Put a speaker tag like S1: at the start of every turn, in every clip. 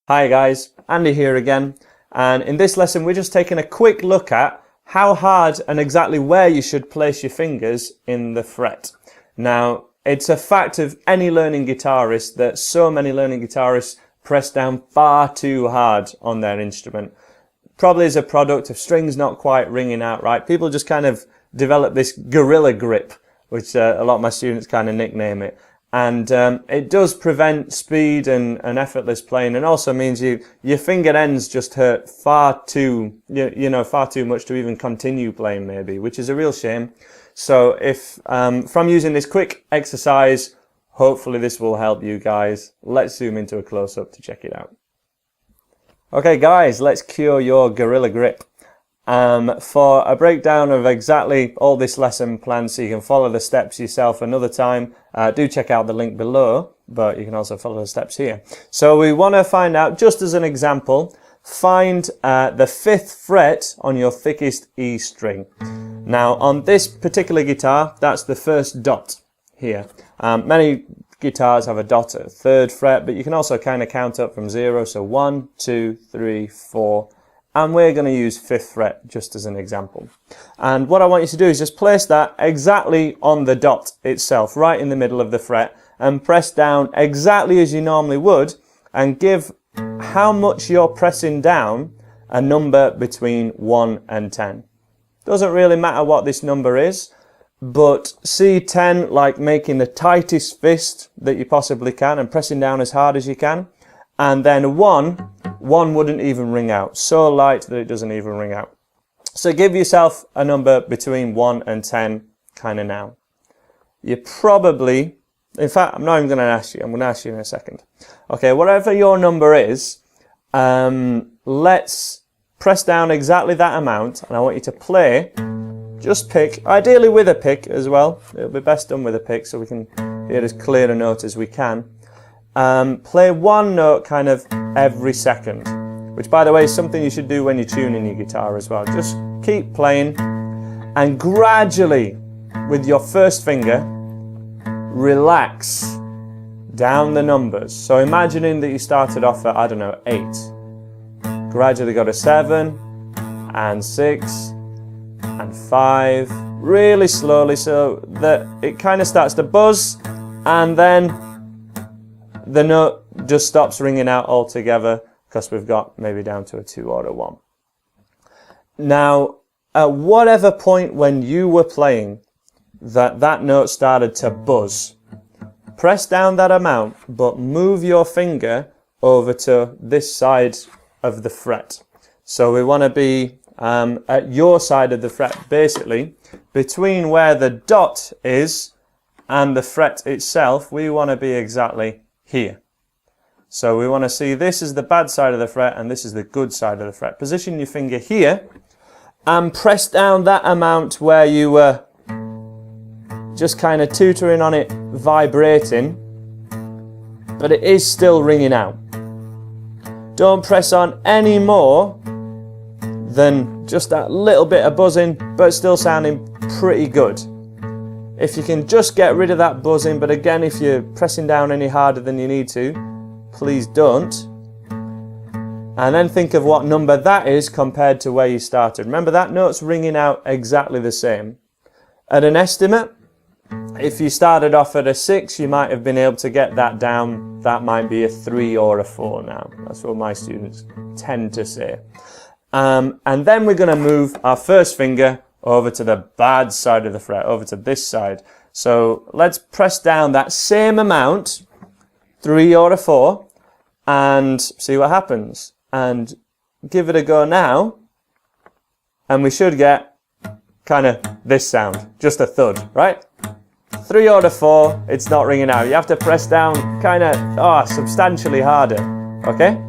S1: Hi guys, Andy here again, and in this lesson we're just taking a quick look at how hard and exactly where you should place your fingers in the fret. Now, it's a fact of any learning guitarist that so many learning guitarists press down far too hard on their instrument. Probably as a product of strings not quite ringing out right. People just kind of develop this gorilla grip, which a lot of my students kind of nickname it. And it does prevent speed and effortless playing, and also means your finger ends just hurt far too much to even continue playing maybe, which is a real shame. So if from using this quick exercise, hopefully this will help you guys. Let's zoom into a close-up to check it out. Okay guys, let's cure your gorilla grip. For a breakdown of exactly all this lesson plan so you can follow the steps yourself another time, do check out the link below, but you can also follow the steps here. So we want to find out, just as an example, find the 5th fret on your thickest E string. Now on this particular guitar, that's the first dot here. Many guitars have a dot at 3rd fret, but you can also kind of count up from 0, so 1, 2, 3, 4, and we're going to use 5th fret just as an example. And what I want you to do is just place that exactly on the dot itself, right in the middle of the fret, and press down exactly as you normally would, and give how much you're pressing down a number between 1 and 10. Doesn't really matter what this number is, but see 10 like making the tightest fist that you possibly can and pressing down as hard as you can, and then 1 wouldn't even ring out, so light that it doesn't even ring out. So give yourself a number between 1 and 10 kind of now. You probably, in fact, I'm not even going to ask you, I'm going to ask you in a second. Okay, whatever your number is, let's press down exactly that amount, and I want you to play, just pick, ideally with a pick as well. It'll be best done with a pick so we can hear as clear a note as we can. Play one note kind of every second, which by the way is something you should do when you're tuning your guitar as well. Just keep playing, and gradually with your first finger relax down the numbers. So imagining that you started off at, I don't know, 8, gradually go to 7 and 6 and 5, really slowly, so that it kind of starts to buzz, and then the note just stops ringing out altogether because we've got maybe down to a 2 or a 1. Now, at whatever point when you were playing that note started to buzz, press down that amount, but move your finger over to this side of the fret. So we want to be at your side of the fret, basically, between where the dot is and the fret itself, we want to be exactly here. So we want to see this is the bad side of the fret and this is the good side of the fret. Position your finger here and press down that amount where you were just kind of tutoring on it, vibrating, but it is still ringing out. Don't press on any more than just that little bit of buzzing, but still sounding pretty good. If you can just get rid of that buzzing, but again, if you're pressing down any harder than you need to, please don't. And then think of what number that is compared to where you started. Remember, that note's ringing out exactly the same. At an estimate, if you started off at a 6, you might have been able to get that down. That might be a 3 or a 4 now. That's what my students tend to say. And then we're going to move our first finger over to the bad side of the fret, over to this side. So let's press down that same amount, 3 or a 4, and see what happens. And give it a go now, and we should get kind of this sound, just a thud, right? 3 or a 4, it's not ringing out. You have to press down kind of substantially harder, okay?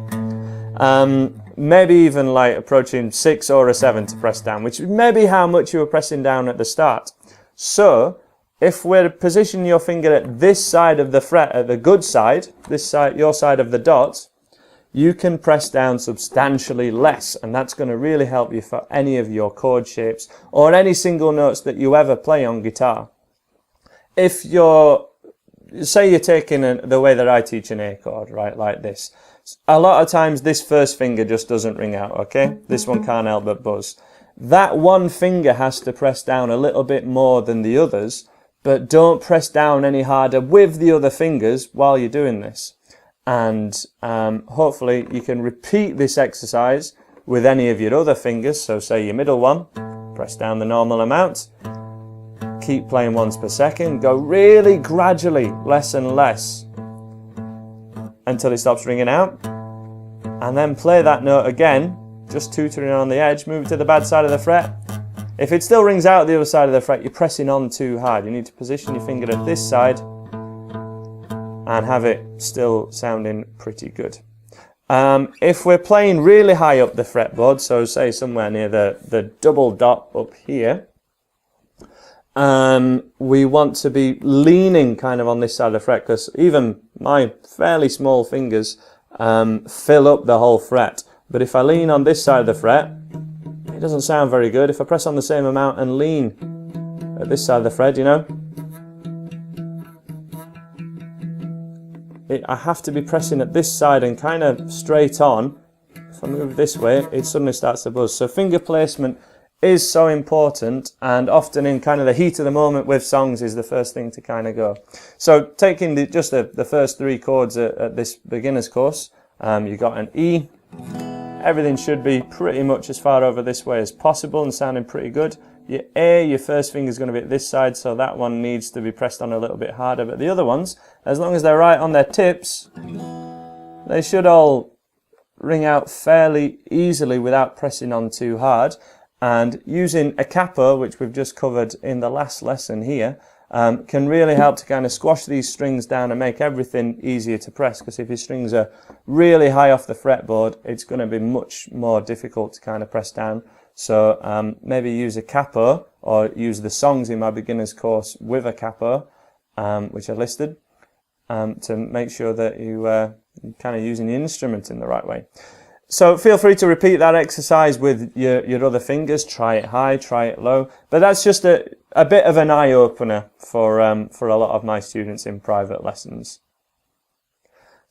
S1: Maybe even like approaching 6 or a 7 to press down, which is maybe how much you were pressing down at the start. So if we're positioning your finger at this side of the fret, at the good side, this side, your side of the dot, you can press down substantially less, and that's going to really help you for any of your chord shapes or any single notes that you ever play on guitar. If you're, say you're taking the way that I teach an A chord, right, like this. A lot of times this first finger just doesn't ring out, okay? This one can't help but buzz. That one finger has to press down a little bit more than the others, but don't press down any harder with the other fingers while you're doing this. And hopefully you can repeat this exercise with any of your other fingers. So say your middle one, press down the normal amount, keep playing once per second, go really gradually, less and less, until it stops ringing out, and then play that note again, just tutoring on the edge, move it to the bad side of the fret. If it still rings out the other side of the fret, you're pressing on too hard. You need to position your finger at this side and have it still sounding pretty good. If we're playing really high up the fretboard, so say somewhere near the double dot up here, we want to be leaning kind of on this side of the fret, because even my fairly small fingers fill up the whole fret. But if I lean on this side of the fret, it doesn't sound very good. If I press on the same amount and lean at this side of the fret, you know, I have to be pressing at this side and kind of straight on. If I move this way, it suddenly starts to buzz. So finger placement is so important, and often in kind of the heat of the moment with songs is the first thing to kind of go. So taking just the first 3 chords at this beginner's course, you got an E. Everything should be pretty much as far over this way as possible and sounding pretty good. Your A, your first finger is going to be at this side, so that one needs to be pressed on a little bit harder. But the other ones, as long as they're right on their tips, they should all ring out fairly easily without pressing on too hard. And using a capo, which we've just covered in the last lesson here, can really help to kind of squash these strings down and make everything easier to press. Because if your strings are really high off the fretboard, it's going to be much more difficult to kind of press down. So maybe use a capo, or use the songs in my beginner's course with a capo, which I listed, to make sure that you're kind of using the instrument in the right way. So feel free to repeat that exercise with your other fingers. Try it high, try it low. But that's just a bit of an eye-opener for a lot of my students in private lessons.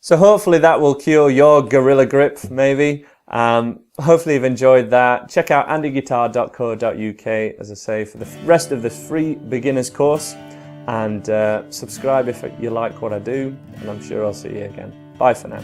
S1: So hopefully that will cure your gorilla grip, maybe. Hopefully you've enjoyed that. Check out andyguitar.co.uk, as I say, for the rest of the free beginners course. And subscribe if you like what I do. And I'm sure I'll see you again. Bye for now.